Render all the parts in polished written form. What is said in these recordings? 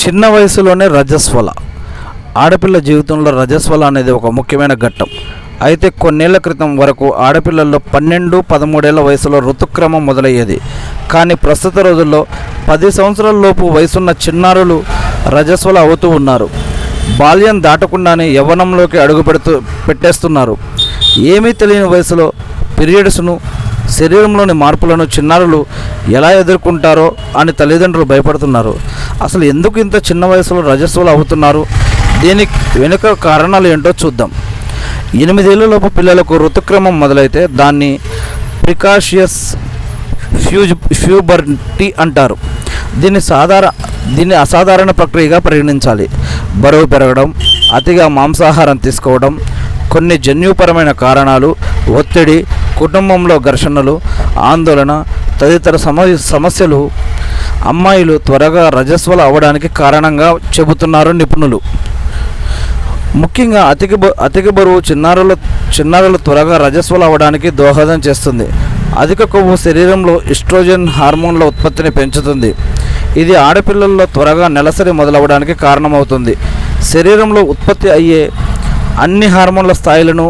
చిన్న వయసులోనే రజస్వల. ఆడపిల్ల జీవితంలో రజస్వల అనేది ఒక ముఖ్యమైన ఘట్టం. అయితే కొన్నేళ్ల క్రితం వరకు ఆడపిల్లల్లో 12-13 ఏళ్ల వయసులో ఋతుక్రమం మొదలయ్యేది. కానీ ప్రస్తుత రోజుల్లో 10 సంవత్సరాల లోపు వయసున్న చిన్నారులు రజస్వల అవుతూ ఉన్నారు. బాల్యం దాటకుండానే యవ్వనంలోకి పెట్టేస్తున్నారు. ఏమీ తెలియని వయసులో పీరియడ్స్ను, శరీరంలోని మార్పులను చిన్నారులు ఎలా ఎదుర్కొంటారో అని తల్లిదండ్రులు భయపడుతున్నారు. అసలు ఎందుకు ఇంత చిన్న వయసులో రజస్వల అవుతున్నారు? దీనికి వెనుక కారణాలు ఏంటో చూద్దాం. 8 ఏళ్లలోపు పిల్లలకు ఋతుక్రమం మొదలైతే దాన్ని ప్రికాషియస్ ప్యూబర్టీ అంటారు. దీన్ని అసాధారణ ప్రక్రియగా పరిగణించాలి. బరువు పెరగడం, అతిగా మాంసాహారం తీసుకోవడం, కొన్ని జన్యుపరమైన కారణాలు, ఒత్తిడి, కుటుంబంలో ఘర్షణలు, ఆందోళన తదితర సమస్యలు అమ్మాయిలు త్వరగా రజస్వల అవ్వడానికి కారణంగా చెబుతున్నారు నిపుణులు. ముఖ్యంగా అధిక బరువు చిన్నారులు త్వరగా రజస్వల అవ్వడానికి దోహదం చేస్తుంది. అధిక కొవ్వు శరీరంలో ఈస్ట్రోజన్ హార్మోన్ల ఉత్పత్తిని పెంచుతుంది. ఇది ఆడపిల్లల్లో త్వరగా నెలసరి మొదలవడానికి కారణమవుతుంది. శరీరంలో ఉత్పత్తి అయ్యే అన్ని హార్మోన్ల స్థాయిలను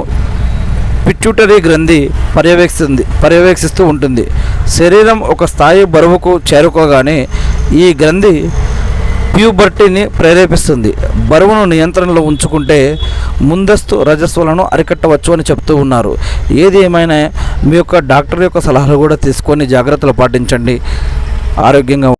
పిట్యూటరీ గ్రంథి పర్యవేక్షిస్తూ ఉంటుంది. శరీరం ఒక స్థాయి బరువుకు చేరుకోగానే ఈ గ్రంథి ప్యూబర్టీని ప్రేరేపిస్తుంది. బరువును నియంత్రణలో ఉంచుకుంటే ముందస్తు రజస్వలను అరికట్టవచ్చు అని చెప్తూ ఉన్నారు. ఏది ఏమైనా మీ యొక్క డాక్టర్ యొక్క సలహాలు కూడా తీసుకొని జాగ్రత్తలు పాటించండి. ఆరోగ్యంగా